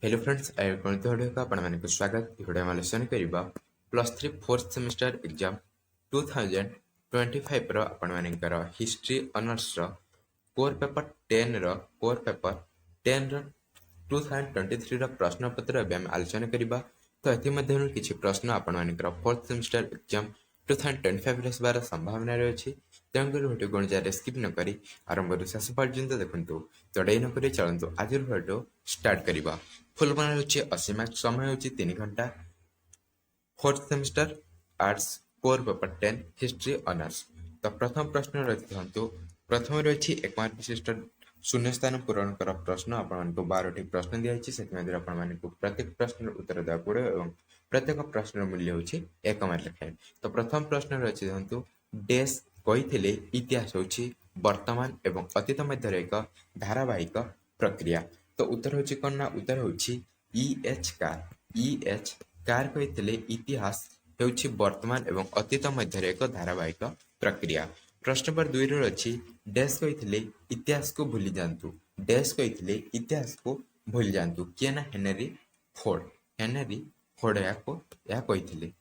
Hello friends गणित video को आपको स्वागत भिडियो आम आलोचना करवा +3 फोर्थ सेमिस्टर एग्जाम 2025 रो हिस्ट्री ऑनर्स कोर पेपर 10 रो 2023 रो प्रश्न पत्र आम आलोचना करवा। तो ये किसी प्रश्न आपर फोर्थ सेमिस्टर एग्जाम 2025 संभावना रही तेणुकर भिडियो कौन जहाँ स्किप न करी आरंभ शेष पर्यंत देखूँ चढ़ाई नक चलतु आज भिडियो स्टार्ट करवा। फुल मान रही 80 मार्क समय होची 3 घंटा fourth semester arts core paper 10 history honours. तो प्रथम प्रश्न रखु प्रथम रही 1 मार्क विशिष्ट शून्य स्थान पूरण कर प्रश्न आपको 12 प्रश्न दिखाई से प्रत्येक प्रश्न उत्तर देवा पड़े और प्रत्येक प्रश्न मूल्य होची 1 मार्क लिखाए। तो प्रथम प्रश्न रही देखु डेस कही इतिहास होची वर्तमान एवं अतीत मध्य एक धारावाहिक प्रक्रिया। तो उत्तर होची कौन ना उत्तर होची EH कार कही इतिहास होची वर्तमान एवं अतीत मध्य एक धारावाहिक प्रक्रिया। प्रश्न नंबर 2 रे अछि डैश कही इतिहास को भूली जातु डैश कही इतिहास को भूली जातु किए ना हेनरी फोर्ड या कही।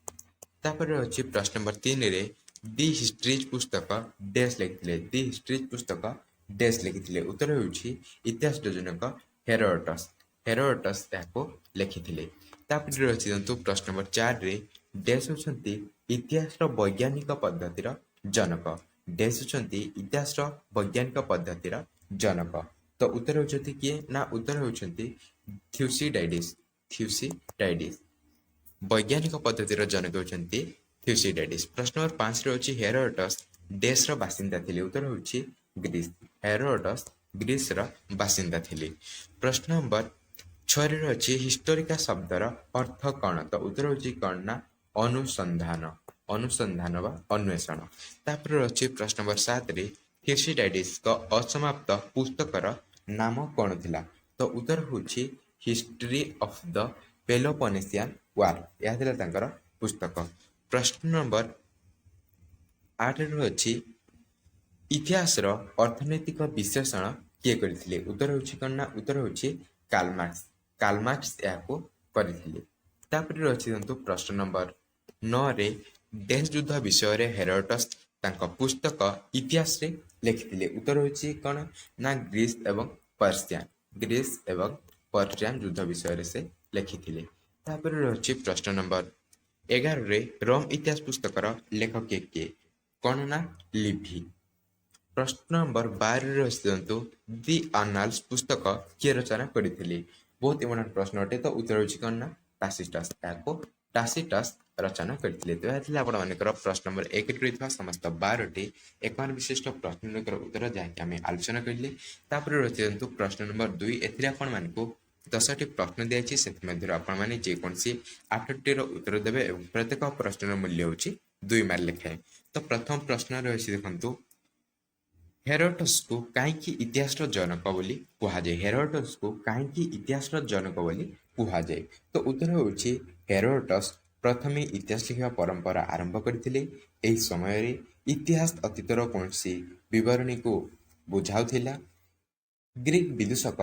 तापर अच्छी प्रश्न नंबर 3 रे दि हिस्ट्रीज पुस्तक डैश लिखिले दि हिस्ट्रीज पुस्तक डैश लिखिले उत्तर होउछि इतिहास जनक हेरोडोटस याको लिखिले। तापर अछि जंतु प्रश्न नंबर 4 रे डैश होछंती इतिहास रो वैज्ञानिक पद्धतिर जनक डैश होछंती इतिहास रो वैज्ञानिक पद्धतिर जनक। तो उत्तर होछंती किए ना उत्तर होछंती थ्यूसिडाइडिस वैज्ञानिक पद्धतिर जनक होछंती थ्यूसिडाइडिस। प्रश्न नंबर 5 रे अछि हेरोडोटस डैश रो बासिंदा थिले उत्तर होछि ग्रीस हेरोडोटस ग्रीस रो बासिंदा थिले। प्रश्न नंबर 6 रे अछि हिस्टोरिका शब्दर अर्थ कौन। तो उत्तर होछि कौन ना अनुसंधान वा अन्वेषण। तापर अछि प्रश्न नंबर 7 रे थ्यूसिडाइडिस को असमाप्त पुस्तकर नाम कौन थिला। तो उत्तर होछि हिस्ट्री ऑफ द पेलोपोनेसियन वार यह थिला तांकर पुस्तक। प्रश्न नंबर 8 रे अछि इतिहास रो अर्थनैतिक विश्लेषण किए करथिले उत्तर होछि कौन ना उत्तर होछि कार्ल मार्क्स याको करथिले। तापर रछि जंतु प्रश्न नंबर 9 रे डैश युद्ध विषय रे हेरोडोटस तांका पुस्तक इतिहास रे लिखिथिले उत्तर होछि कौन ना ग्रीस एवं पर्शियन युद्ध विषय रे से लिखिथिले। तापर रछि प्रश्न नंबर 11 रे रोम इतिहास पुस्तकर लेखक किए कौन ना लिवी। प्रश्न नंबर 12 रे जंतु दि आनाल्स पुस्तक किए रचना करथिले बहुत इंपोर्टेंट प्रश्न अटे। तो उत्तर होछि कौन ना टासिटस रचना करथिले। तो यह आपण मानकर प्रश्न नंबर 1 रे रहितबा समस्त 12 टी एक मान विशिष्ट प्रश्न नकर उत्तर जाके हम आलोचना करले। तापर रहित जंतु प्रश्न नंबर 2 एथिरे आपण मानकु 10 टी प्रश्न दियाछि सेति मध्य आपण माने जे कोनसी 8 टी रो उत्तर देबे एवं प्रत्येक प्रश्नर मूल्य होछि 2 मार्क लिखाए। तो प्रथम प्रश्न रहिछि देखंतु हेरोडोटस को कहीं इतिहास जनक बोली कहुए हेरोडोटस को कहीं इतिहास जनक बोली कहुए। तो उत्तर होछि हेरोडोटस प्रथमे इतिहास लिखा परंपरा आरंभ करथिले। एही समय रे इतिहास अतीतर कौनसी विवरणी को बुझाउथिला। ग्रीक विदूषक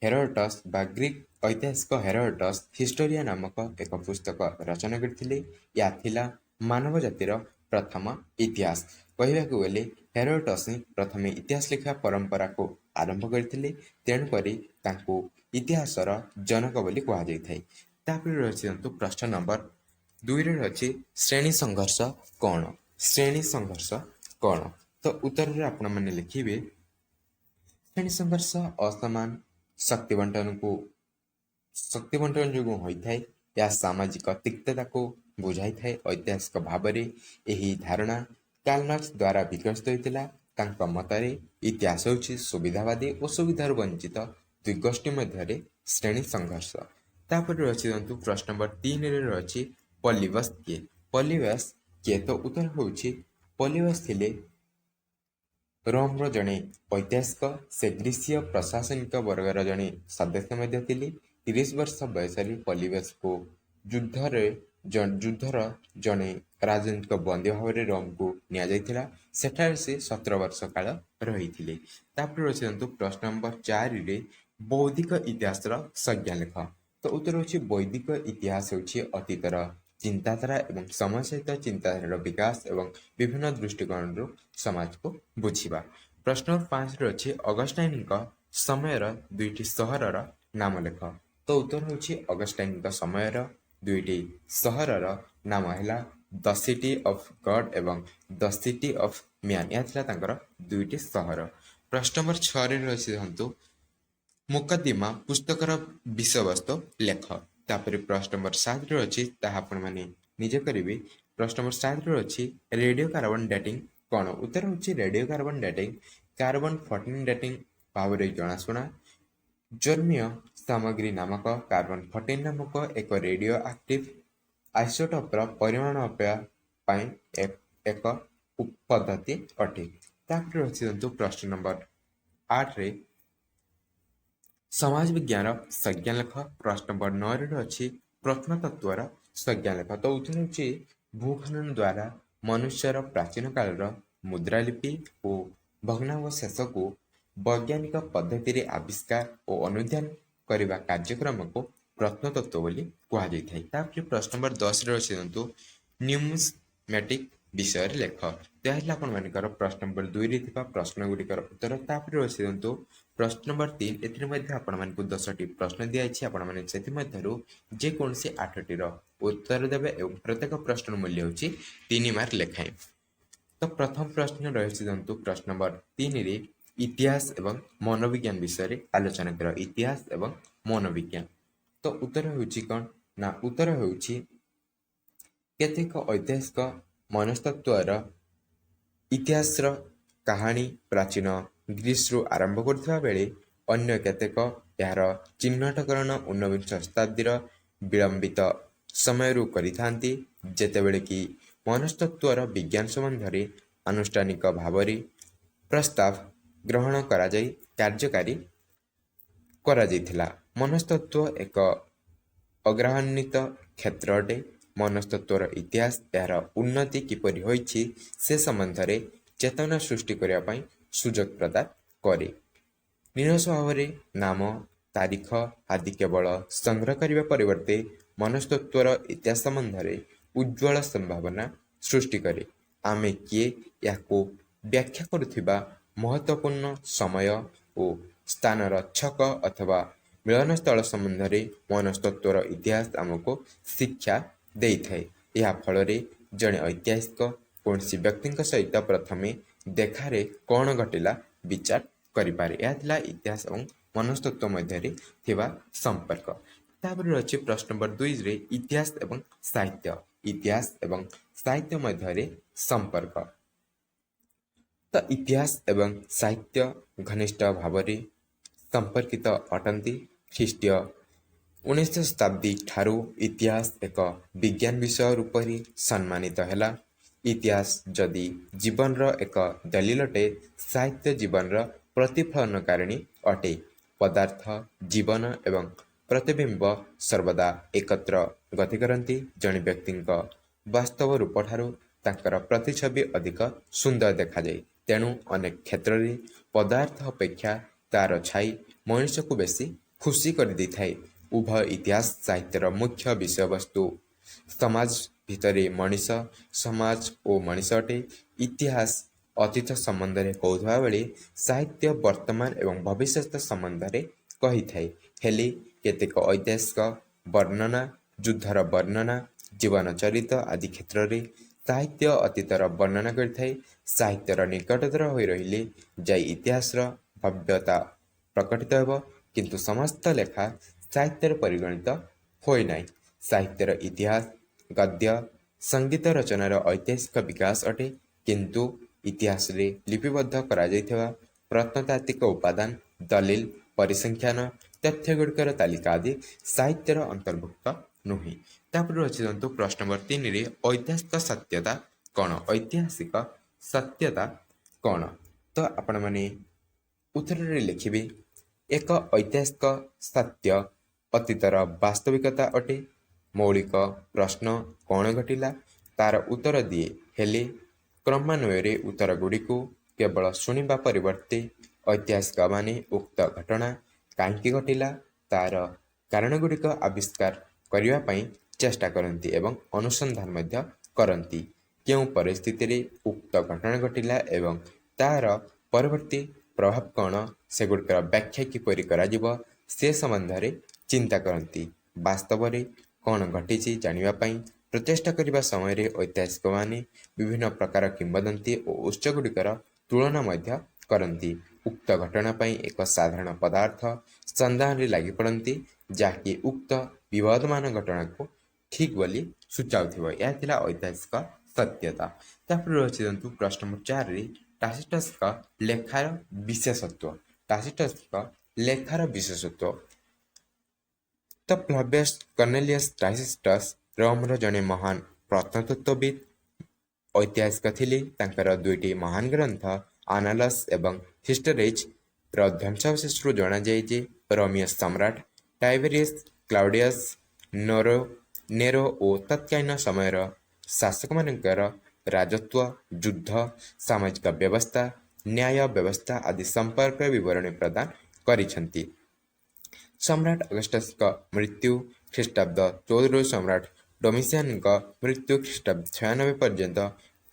हेरोडोटस बा ग्रीक ऐतिहासिक हेरोडोटस हिस्टोरिया नामक एक पुस्तक रचना करथिले। या थिला मानव जातिर प्रथम इतिहास कहवाकू गले हेरोडोटस प्रथमे इतिहास लिखा परंपरा को आरंभ करथिले तेणु करी तांको इतिहासर जनक बोली कहा जाय थाय। तापर रछि जंतु प्रश्न नंबर 2 रे रछि श्रेणी संघर्ष कौन। तो उत्तर रे आपण माने लिखिबे श्रेणी संघर्ष असमान शक्ति बंटन जो होई थाय या सामाजिक तिक्तता को बुझाई थाय। ऐतिहासिक भाव में यही धारणा कार्ल मार्क्स द्वारा विकसित होता। तांका मतरे इतिहास होछि सुविधावादी और सुविधार वंचित दुई गोष्ठी मध्य श्रेणी संघर्ष। तापर रछि जंतु प्रश्न नंबर 3 रे रछि पॉलीबस किए। तो उत्तर होछि पॉलीबस थिले रोम रो जणे ऐतिहासिक से ग्रीसीय प्रशासनिक वर्गर जणे सदस्य मध्य थिले। 30 वर्ष बयस पॉलीबस को युद्धर जणे राजनीतिक बंदी भाव में रोम को निया जायथिला सेठारे से 17 वर्ष काल रही थिले। तापर रछि प्रश्न नंबर 4 रे ବୌଦ୍ଧିକ ଇତିହାସର ସଂଜ୍ଞା ଲେଖ। ତ ଉତ୍ତର ହେଉଛି ବୈଦିକ ଇତିହାସ ହେଉଛି ଅତୀତର ଚିନ୍ତାଧାରା ଏବଂ ସମୟ ସହିତ ଚିନ୍ତାଧାରାର ବିକାଶ ଏବଂ ବିଭିନ୍ନ ଦୃଷ୍ଟିକୋଣରୁ ସମାଜକୁ ବୁଝିବା। ପ୍ରଶ୍ନ 5ରେ ଅଛି ଅଗଷ୍ଟାଇନଙ୍କ ସମୟର ଦୁଇଟି ସହରର ନାମ ଲେଖ। ତ ଉତ୍ତର ହେଉଛି ଅଗଷ୍ଟାଇନଙ୍କ ସମୟର ଦୁଇଟି ସହରର ନାମ ହେଲା ଦ ସିଟି ଅଫ୍ ଗଡ୍ ଏବଂ ଦ ସିଟି ଅଫ୍ ମ୍ୟାନ୍। ଏହା ଥିଲା ତାଙ୍କର ଦୁଇଟି ସହର। ପ୍ରଶ୍ନ ନମ୍ବର 6ରେ ରହିଛି ଦେଖନ୍ତୁ ମୁକଦ୍ଦିମା ପୁସ୍ତକର ବିଷୟବସ୍ତୁ ଲେଖ। ତାପରେ ପ୍ରଶ୍ନ ନମ୍ବର 7ରେ ଅଛି ତାହା ଆପଣମାନେ ନିଜେ କରିବେ। ପ୍ରଶ୍ନ ନମ୍ବର 7ରେ ଅଛି ରେଡ଼ିଓ କାର୍ବନ ଡେଟିଂ କ'ଣ? ଉତ୍ତର ହେଉଛି radio carbon dating carbon 14 dating ଭାବରେ ଜଣାଶୁଣା ଜନ୍ମୀୟ ସାମଗ୍ରୀ ନାମକ କାର୍ବନ 14 ନାମକ ଏକ ରେଡ଼ିଓ ଆକ୍ଟିଭ ଆଇସୋଟୋପର ପରିମାଣ ମାପିବା ପାଇଁ ଏକ ପଦ୍ଧତି ଅଟେ। ତାପରେ ଅଛି ପ୍ରଶ୍ନ ନମ୍ବର 8ରେ ସମାଜ ବିଜ୍ଞାନ ସଂଜ୍ଞା ଲେଖ। ପ୍ରଶ୍ନ ନମ୍ବର 9ରେ ଅଛି ପ୍ରତ୍ନତତ୍ତ୍ୱର ସଂଜ୍ଞା ଲେଖ। ତ ଉତ୍ତର ହେଉଛି ଭୂଖନନ ଦ୍ୱାରା ମନୁଷ୍ୟର ପ୍ରାଚୀନ କାଳର ମୁଦ୍ରାଲିପି ଓ ଭଗ୍ନାବଶେଷକୁ ବୈଜ୍ଞାନିକ ପଦ୍ଧତିରେ ଆବିଷ୍କାର ଓ ଅନୁଧ୍ୟାନ କରିବା କାର୍ଯ୍ୟକ୍ରମକୁ ପ୍ରତ୍ନତତ୍ତ୍ୱ ବୋଲି କୁହାଯାଇଥାଏ। ତାପରେ ପ୍ରଶ୍ନ ନମ୍ବର 10ରେ ଅଛି ନ୍ୟୁମିସ୍ମେଟିକ୍ ବିଷୟରେ ଲେଖ। ଏହା ହେଲା ଆପଣମାନଙ୍କର ପ୍ରଶ୍ନ ନମ୍ବର 2ରେ ଥିବା ପ୍ରଶ୍ନ ଗୁଡ଼ିକର ଉତ୍ତର। ତାପରେ ଅଛି ପ୍ରଶ୍ନ ନମ୍ବର 3 ଏଥିରେ ମଧ୍ୟ ଆପଣମାନଙ୍କୁ 10ଟି ପ୍ରଶ୍ନ ଦିଆଯାଇଛି। ଆପଣମାନେ ସେଥିମଧ୍ୟରୁ ଯେକୌଣସି 8ଟିର ଉତ୍ତର ଦେବେ ଏବଂ ପ୍ରତ୍ୟେକ ପ୍ରଶ୍ନର ମୂଲ୍ୟ ହେଉଛି 3 ମାର୍କ ଲେଖାଏଁ। ତ ପ୍ରଥମ ପ୍ରଶ୍ନ ରହିଛି ପ୍ରଶ୍ନ ନମ୍ବର 3ରେ ଇତିହାସ ଏବଂ ମନୋବିଜ୍ଞାନ ବିଷୟରେ ଆଲୋଚନା କର। ଇତିହାସ ଏବଂ ମନୋବିଜ୍ଞାନ। ତ ଉତ୍ତର ହେଉଛି କ'ଣ? ନା ଉତ୍ତର ହେଉଛି କେତେକ ଐତିହାସିକ ମନସ୍ତତ୍ତ୍ୱର ଇତିହାସର କାହାଣୀ ପ୍ରାଚୀନ ଗ୍ରୀସରୁ ଆରମ୍ଭ କରୁଥିବା ବେଳେ ଅନ୍ୟ କେତେକ ଏହାର ଚିହ୍ନଟକରଣ ଊନବିଂଶ ଶତାବ୍ଦୀର ବିଳମ୍ବିତ ସମୟରୁ କରିଥାନ୍ତି, ଯେତେବେଳେ କି ମନସ୍ତତ୍ତ୍ୱର ବିଜ୍ଞାନ ସମ୍ବନ୍ଧରେ ଆନୁଷ୍ଠାନିକ ଭାବରେ ପ୍ରସ୍ତାବ ଗ୍ରହଣ କରାଯାଇ କାର୍ଯ୍ୟକାରୀ କରାଯାଇଥିଲା। ମନସ୍ତତ୍ତ୍ୱ ଏକ ଅଗ୍ରହାନ୍ୱିତ କ୍ଷେତ୍ର ଅଟେ। ମନସ୍ତତ୍ତ୍ୱର ଇତିହାସ ଏହାର ଉନ୍ନତି କିପରି ହୋଇଛି ସେ ସମ୍ବନ୍ଧରେ ଚେତନା ସୃଷ୍ଟି କରିବା ପାଇଁ ସୁଯୋଗ ପ୍ରଦାନ କରେ। ନିରସ ଭାବରେ ନାମ ତାରିଖ ଆଦି କେବଳ ସଂଗ୍ରହ କରିବା ପରିବର୍ତ୍ତେ ମନସ୍ତତ୍ତ୍ୱର ଇତିହାସ ସମ୍ବନ୍ଧରେ ଉଜ୍ଜ୍ୱଳ ସମ୍ଭାବନା ସୃଷ୍ଟି କରେ। ଆମେ କିଏ ଏହାକୁ ବ୍ୟାଖ୍ୟା କରୁଥିବା ମହତ୍ତ୍ୱପୂର୍ଣ୍ଣ ସମୟ ଓ ସ୍ଥାନର ଛକ ଅଥବା ମିଳନସ୍ଥଳ ସମ୍ବନ୍ଧରେ ମନସ୍ତତ୍ତ୍ୱର ଇତିହାସ ଆମକୁ ଶିକ୍ଷା ଦେଇଥାଏ। ଏହା ଫଳରେ ଜଣେ ଐତିହାସିକ କୌଣସି ବ୍ୟକ୍ତିଙ୍କ ସହିତ ପ୍ରଥମେ ଦେଖାରେ କ'ଣ ଘଟିଲା ବିଚାର କରିପାରେ। ଏହା ଥିଲା ଇତିହାସ ଏବଂ ମନସ୍ତତ୍ତ୍ୱ ମଧ୍ୟରେ ଥିବା ସମ୍ପର୍କ। ତାପରେ ଅଛି ପ୍ରଶ୍ନ ନମ୍ବର 2ରେ ଇତିହାସ ଏବଂ ସାହିତ୍ୟ। ଇତିହାସ ଏବଂ ସାହିତ୍ୟ ମଧ୍ୟରେ ସମ୍ପର୍କ। ତ ଇତିହାସ ଏବଂ ସାହିତ୍ୟ ଘନିଷ୍ଠ ଭାବରେ ସମ୍ପର୍କିତ ଅଟନ୍ତି। ଖ୍ରୀଷ୍ଟୀୟ 19ଶ ଶତାବ୍ଦୀ ଠାରୁ ଇତିହାସ ଏକ ବିଜ୍ଞାନ ବିଷୟ ରୂପରେ ସମ୍ମାନିତ ହେଲା। ଇତିହାସ ଯଦି ଜୀବନର ଏକ ଦଲିଲ ଅଟେ, ସାହିତ୍ୟ ଜୀବନର ପ୍ରତିଫଳନକାରିଣୀ ଅଟେ। ପଦାର୍ଥ ଜୀବନ ଏବଂ ପ୍ରତିବିମ୍ବ ସର୍ବଦା ଏକତ୍ର ଗତି କରନ୍ତି। ଜଣେ ବ୍ୟକ୍ତିଙ୍କ ବାସ୍ତବ ରୂପଠାରୁ ତାଙ୍କର ପ୍ରତିଛବି ଅଧିକ ସୁନ୍ଦର ଦେଖାଯାଏ। ତେଣୁ ଅନେକ କ୍ଷେତ୍ରରେ ପଦାର୍ଥ ଅପେକ୍ଷା ତାର ଛାଇ ମଣିଷକୁ ବେଶୀ ଖୁସି କରିଦେଇଥାଏ। ଉଭୟ ଇତିହାସ ସାହିତ୍ୟର ମୁଖ୍ୟ ବିଷୟବସ୍ତୁ ସମାଜ ଭିତରେ ମଣିଷ, ସମାଜ ଓ ମଣିଷ ଅଟେ। ଇତିହାସ ଅତୀତ ସମ୍ବନ୍ଧରେ କହୁଥିବା ବେଳେ ସାହିତ୍ୟ ବର୍ତ୍ତମାନ ଏବଂ ଭବିଷ୍ୟତ ସମ୍ବନ୍ଧରେ କହିଥାଏ। ହେଲେ କେତେକ ଐତିହାସିକ ବର୍ଣ୍ଣନା, ଯୁଦ୍ଧର ବର୍ଣ୍ଣନା, ଜୀବନ ଚରିତ ଆଦି କ୍ଷେତ୍ରରେ ସାହିତ୍ୟ ଅତୀତର ବର୍ଣ୍ଣନା କରିଥାଏ। ସାହିତ୍ୟର ନିକଟତର ହୋଇ ରହିଲେ ଯାଇ ଇତିହାସର ଭବ୍ୟତା ପ୍ରକଟିତ ହେବ, କିନ୍ତୁ ସମସ୍ତ ଲେଖା ସାହିତ୍ୟରେ ପରିଗଣିତ ହୋଇନାହିଁ। ସାହିତ୍ୟର ଇତିହାସ ଗଦ୍ୟ ସଙ୍ଗୀତ ରଚନାର ଐତିହାସିକ ବିକାଶ ଅଟେ, କିନ୍ତୁ ଇତିହାସରେ ଲିପିବଦ୍ଧ କରାଯାଇଥିବା ପ୍ରତ୍ନତାତ୍ତ୍ୱିକ ଉପାଦାନ, ଦଲିଲ, ପରିସଂଖ୍ୟାନ, ତଥ୍ୟଗୁଡ଼ିକର ତାଲିକା ଆଦି ସାହିତ୍ୟର ଅନ୍ତର୍ଭୁକ୍ତ ନୁହେଁ। ତାପରେ ଅଛି ପ୍ରଶ୍ନ ନମ୍ବର 3ରେ ଐତିହାସିକ ସତ୍ୟତା କ'ଣ? ଐତିହାସିକ ସତ୍ୟତା କ'ଣ? ତ ଆପଣମାନେ ଉତ୍ତରରେ ଲେଖିବେ ଏକ ଐତିହାସିକ ସତ୍ୟ ଅତୀତର ବାସ୍ତବିକତା ଅଟେ। ମୌଳିକ ପ୍ରଶ୍ନ କ'ଣ ଘଟିଲା ତାର ଉତ୍ତର ଦିଏ, ହେଲେ କ୍ରମାନ୍ୱୟରେ ଉତ୍ତରଗୁଡ଼ିକୁ କେବଳ ଶୁଣିବା ପରିବର୍ତ୍ତେ ଐତିହାସିକମାନେ ଉକ୍ତ ଘଟଣା କାହିଁକି ଘଟିଲା ତାର କାରଣଗୁଡ଼ିକ ଆବିଷ୍କାର କରିବା ପାଇଁ ଚେଷ୍ଟା କରନ୍ତି ଏବଂ ଅନୁସନ୍ଧାନ ମଧ୍ୟ କରନ୍ତି। କେଉଁ ପରିସ୍ଥିତିରେ ଉକ୍ତ ଘଟଣା ଘଟିଲା ଏବଂ ତାହାର ପରବର୍ତ୍ତୀ ପ୍ରଭାବ କ'ଣ, ସେଗୁଡ଼ିକର ବ୍ୟାଖ୍ୟା କିପରି କରାଯିବ ସେ ସମ୍ବନ୍ଧରେ ଚିନ୍ତା କରନ୍ତି। ବାସ୍ତବରେ କ'ଣ ଘଟିଛି ଜାଣିବା ପାଇଁ ପ୍ରଚେଷ୍ଟା କରିବା ସମୟରେ ଐତିହାସିକମାନେ ବିଭିନ୍ନ ପ୍ରକାର କିମ୍ବଦନ୍ତୀ ଓ ଉତ୍ସଗୁଡ଼ିକର ତୁଳନା ମଧ୍ୟ କରନ୍ତି। ଉକ୍ତ ଘଟଣା ପାଇଁ ଏକ ସାଧାରଣ ପଦାର୍ଥ ସନ୍ଧାନରେ ଲାଗିପଡ଼ନ୍ତି ଯାହାକି ଉକ୍ତ ବିବାଦମାନ ଘଟଣାକୁ ଠିକ୍ ବୋଲି ସୂଚାଉଥିବ। ଏହା ଥିଲା ଐତିହାସିକ ସତ୍ୟତା। ତାପରେ ରହିଛି ଦେଖନ୍ତୁ ପ୍ରଶ୍ନ ନମ୍ବର 4ରେ ଟାସିଟସଙ୍କ ଲେଖାର ବିଶେଷତ୍ୱ। ଟାସିଟସଙ୍କ ଲେଖାର ବିଶେଷତ୍ୱ ତ ଫ୍ଲାଭିୟସ୍ କର୍ନେଲିୟସ୍ ଟାସିଟସ୍ ରୋମର ଜଣେ ମହାନ ପ୍ରତ୍ନତତ୍ତ୍ୱବିତ୍ ଐତିହାସିକ ଥିଲେ। ତାଙ୍କର ଦୁଇଟି ମହାନ ଗ୍ରନ୍ଥ ଆନାଲସ୍ ଏବଂ ହିଷ୍ଟୋରିଜ୍ର ଧ୍ୱଂସାବଶେଷରୁ ଜଣାଯାଏ ଯେ ରୋମୀୟ ସମ୍ରାଟ ଟାଇବେରିୟସ୍ କ୍ଲାଉଡିୟସ୍ ନେରୋ ଓ ତତ୍କାଳୀନ ସମୟର ଶାସକମାନଙ୍କର ରାଜତ୍ୱ, ଯୁଦ୍ଧ, ସାମାଜିକ ବ୍ୟବସ୍ଥା, ନ୍ୟାୟ ବ୍ୟବସ୍ଥା ଆଦି ସମ୍ପର୍କରେ ବିବରଣୀ ପ୍ରଦାନ କରିଛନ୍ତି। ସମ୍ରାଟ ଅଗଷ୍ଟସଙ୍କ ମୃତ୍ୟୁ ଖ୍ରୀଷ୍ଟାବ୍ଦ 14ରୁ ସମ୍ରାଟ ଡୋମିସିଆନଙ୍କ ମୃତ୍ୟୁ ଖ୍ରୀଷ୍ଟାବ୍ଦ 96 ପର୍ଯ୍ୟନ୍ତ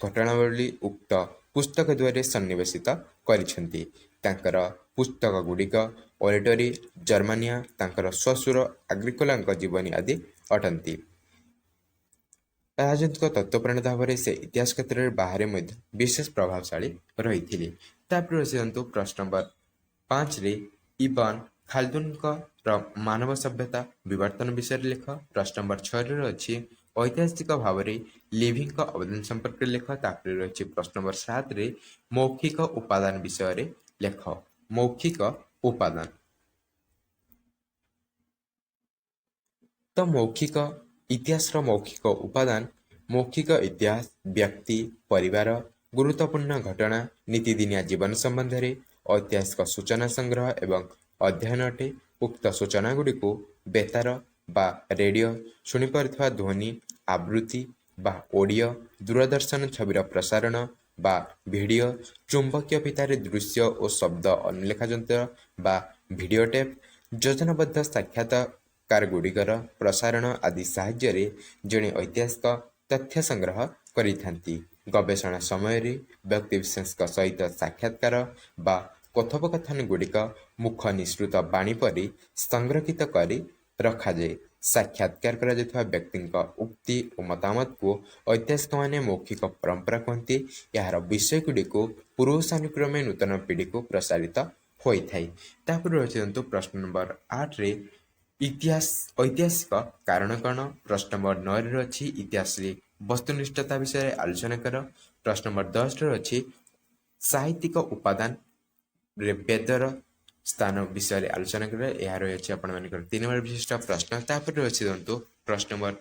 ଘଟଣାବଳୀ ଉକ୍ତ ପୁସ୍ତକ ଦ୍ୱାରା ସନ୍ନିବେଶିତ କରିଛନ୍ତି। ତାଙ୍କର ପୁସ୍ତକଗୁଡ଼ିକ ଓରେଟୋରୀ, ଜର୍ମାନିଆ, ତାଙ୍କର ଶ୍ୱଶୁର ଆଗ୍ରିକୋଲାଙ୍କ ଜୀବନୀ ଆଦି ଅଟନ୍ତି। ରାଜନୈତିକ ତତ୍ତ୍ୱପ୍ରଣେତା ଭାବରେ ସେ ଇତିହାସ କ୍ଷେତ୍ରରେ ବାହାରେ ମଧ୍ୟ ବିଶେଷ ପ୍ରଭାବଶାଳୀ ରହିଥିଲେ। ତାପରେ ଆସିଯାନ୍ତୁ ପ୍ରଶ୍ନ ନମ୍ବର 5ରେ ଇବନ ଖାଲଦୁନଙ୍କର ମାନବ ସଭ୍ୟତା ବିବର୍ତ୍ତନ ବିଷୟରେ ଲେଖ। ପ୍ରଶ୍ନ ନମ୍ବର 6ରେ ଅଛି ଐତିହାସିକ ଭାବରେ ଲିଭିଙ୍କ ଅବଦାନ ସମ୍ପର୍କରେ ଲେଖ। ତାପରେ ରହିଛି ପ୍ରଶ୍ନ ନମ୍ବର 7ରେ ମୌଖିକ ଉପାଦାନ ବିଷୟରେ ଲେଖ। ମୌଖିକ ଉପାଦାନ ତ ମୌଖିକ ଇତିହାସର ମୌଖିକ ଉପାଦାନ ମୌଖିକ ଇତିହାସ ବ୍ୟକ୍ତି, ପରିବାର, ଗୁରୁତ୍ୱପୂର୍ଣ୍ଣ ଘଟଣା, ନୀତିଦିନିଆ ଜୀବନ ସମ୍ବନ୍ଧରେ ଐତିହାସିକ ସୂଚନା ସଂଗ୍ରହ ଏବଂ ଅଧ୍ୟୟନ ଅଟେ। ଉକ୍ତ ସୂଚନାଗୁଡ଼ିକୁ ବେତାର ବା ରେଡ଼ିଓ, ଶୁଣିପାରୁଥିବା ଧ୍ୱନି ଆବୃତ୍ତି ବା ଅଡ଼ିଓ, ଦୂରଦର୍ଶନ ଛବିର ପ୍ରସାରଣ ବା ଭିଡ଼ିଓ, ଚୁମ୍ବକୀୟ ଫିତାରେ ଦୃଶ୍ୟ ଓ ଶବ୍ଦ ଅନୁଲେଖା ଯନ୍ତ୍ର ବା ଭିଡ଼ିଓ ଟେପ୍, ଯୋଜନାବଦ୍ଧ ସାକ୍ଷାତକାରଗୁଡ଼ିକର ପ୍ରସାରଣ ଆଦି ସାହାଯ୍ୟରେ ଜଣେ ଐତିହାସିକ ତଥ୍ୟ ସଂଗ୍ରହ କରିଥାନ୍ତି। ଗବେଷଣା ସମୟରେ ବ୍ୟକ୍ତିବିଶେଷଙ୍କ ସହିତ ସାକ୍ଷାତକାର ବା କଥୋପକଥନଗୁଡ଼ିକ ମୁଖ ନିଃସୃତ ବାଣୀ ପରି ସଂରକ୍ଷିତ କରି ରଖାଯାଏ। ସାକ୍ଷାତକାର କରାଯାଉଥିବା ବ୍ୟକ୍ତିଙ୍କ ଉକ୍ତି ଓ ମତାମତକୁ ଐତିହାସିକମାନେ ମୌଖିକ ପରମ୍ପରା କହନ୍ତି। ଏହାର ବିଷୟଗୁଡ଼ିକୁ ପୁରୁଷାନୁକ୍ରମେ ନୂତନ ପିଢ଼ିକୁ ପ୍ରସାରିତ ହୋଇଥାଏ। ତାପରେ ରହିଛି ପ୍ରଶ୍ନ ନମ୍ବର 8ରେ ଐତିହାସିକ କାରଣ କ'ଣ? ପ୍ରଶ୍ନ ନମ୍ବର 9ରେ ଅଛି ଇତିହାସରେ ବସ୍ତୁନିଷ୍ଠତା ବିଷୟରେ ଆଲୋଚନା କର। ପ୍ରଶ୍ନ ନମ୍ବର 10ରେ ଅଛି ସାହିତ୍ୟିକ ଉପାଦାନରେ ବେଦର ସ୍ଥାନ ବିଷୟରେ ଆଲୋଚନା କର। ଏହା ରହିଛି ଆପଣମାନଙ୍କର 3 ନମ୍ବର ବିଶିଷ୍ଟ ପ୍ରଶ୍ନ। ତାପରେ ରହିଛି ପ୍ରଶ୍ନ ନମ୍ବର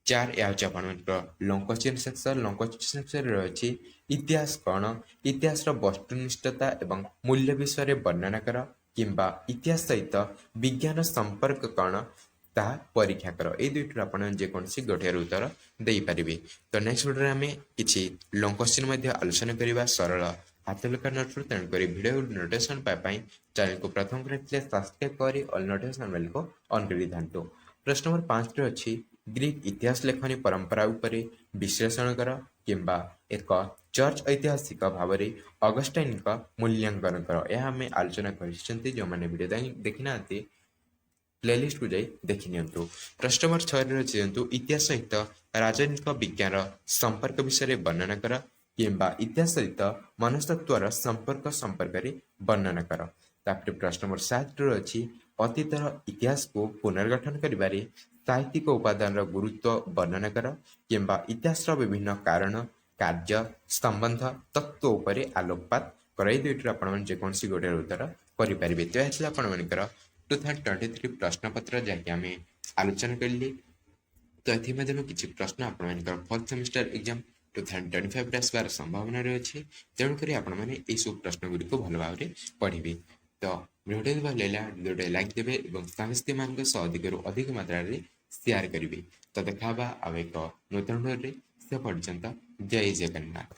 4, ଏହା ହେଉଛି ଆପଣମାନଙ୍କର long question section. Long question ସେକ୍ସନରେ ରହିଛି ଇତିହାସ କ'ଣ? ଇତିହାସର ବସ୍ତୁନିଷ୍ଠତା ଏବଂ ମୂଲ୍ୟ ବିଷୟରେ ବର୍ଣ୍ଣନା କର କିମ୍ବା ଇତିହାସ ସହିତ ବିଜ୍ଞାନ ସମ୍ପର୍କ କ'ଣ ତାହା ପରୀକ୍ଷା କର। ଏଇ ଦୁଇଟିରୁ ଆପଣ ଯେକୌଣସି ଗୋଟିଏର ଉତ୍ତର ଦେଇପାରିବେ। ତ ନେକ୍ସଟ ଭିଡ଼ିଓରେ ଆମେ କିଛି ଲଙ୍ଗ କୋଶ୍ଚିନ୍ ମଧ୍ୟ ଆଲୋଚନା କରିବା ସରଳ ହାତ ଲେଖା ନୋଟ୍ରୁ। ତେଣୁକରି ଭିଡ଼ିଓ ନୋଟିଫିକେସନ୍ ପାଇବା ପାଇଁ ଚ୍ୟାନେଲକୁ ପ୍ରଥମ କରିଥିଲେ ସବସ୍କ୍ରାଇବ୍ କରି ଅଲ୍ ନୋଟିଫିକେସନ୍ ବେଲକୁ ଅନ୍ କରିଥାନ୍ତୁ। ପ୍ରଶ୍ନ ନମ୍ବର 5ରେ ଅଛି ଗ୍ରୀକ୍ ଇତିହାସ ଲେଖନୀ ପରମ୍ପରା ଉପରେ ବିଶ୍ଳେଷଣ କର କିମ୍ବା ଏକ ଚର୍ଚ୍ଚ ଐତିହାସିକ ଭାବରେ ଅଗଷ୍ଟାଇନଙ୍କ ମୂଲ୍ୟାଙ୍କନ କର। ଏହା ଆମେ ଆଲୋଚନା କରିଛନ୍ତି। ଯେଉଁମାନେ ଭିଡ଼ିଓ ଦେଖିନାହାନ୍ତି ପ୍ଲେଲିଷ୍ଟକୁ ଯାଇ ଦେଖିନିଅନ୍ତୁ। ପ୍ରଶ୍ନ ନମ୍ବର 6ରେ ଅଛି ଇତିହାସ ସହିତ ରାଜନୈତିକ ବିଜ୍ଞାନର ସମ୍ପର୍କ ବିଷୟରେ ବର୍ଣ୍ଣନା କର କିମ୍ବା ଇତିହାସ ସହିତ ମନସ୍ତତ୍ତ୍ୱର ସମ୍ପର୍କ ସମ୍ପର୍କରେ ବର୍ଣ୍ଣନା କର। ତାପରେ ପ୍ରଶ୍ନ ନମ୍ବର 7ରେ ଅଛି ଅତୀତର ଇତିହାସକୁ ପୁନର୍ଗଠନ କରିବାରେ ସାହିତ୍ୟିକ ଉପାଦାନର ଗୁରୁତ୍ୱ ବର୍ଣ୍ଣନା କର କିମ୍ବା ଇତିହାସର ବିଭିନ୍ନ କାରଣ, କାର୍ଯ୍ୟ, ସମ୍ବନ୍ଧ, ତତ୍ତ୍ୱ ଉପରେ ଆଲୋକପାତ କର। ଏଇ ଦୁଇଟିରୁ ଆପଣମାନେ ଯେକୌଣସି ଗୋଟିଏ ଉତ୍ତର କରିପାରିବେ। ତ ଏହା ଥିଲା ଆପଣମାନଙ୍କର 2023 ପ୍ରଶ୍ନପତ୍ର ଯାହାକି ଆମେ ଆଲୋଚନା କଲି। ତ ଏଥିମଧ୍ୟରୁ କିଛି ପ୍ରଶ୍ନ ଆପଣମାନଙ୍କର 4th ସେମିଷ୍ଟର ଏକ୍ଜାମ 2025ରେ ଆସିବାର ସମ୍ଭାବନା ରହିଛି। ତେଣୁକରି ଆପଣମାନେ ଏହିସବୁ ପ୍ରଶ୍ନଗୁଡ଼ିକୁ ଭଲ ଭାବରେ ପଢ଼ିବେ। ତ ଭିଡ଼ିଓଟି ଭଲ ଲାଗିଲା ଭିଡ଼ିଓଟି ଲାଇକ୍ ଦେବେ ଏବଂ ସାଙ୍ଗସାଥୀମାନଙ୍କ ସହ ଅଧିକରୁ ଅଧିକ ମାତ୍ରାରେ ସେୟାର କରିବେ। ତ ଦେଖା ହେବା ଆଉ ଏକ ନୂତନ ଭିଡ଼ିଓରେ। ସେ ପର୍ଯ୍ୟନ୍ତ ଜୟ ଜଗନ୍ନାଥ।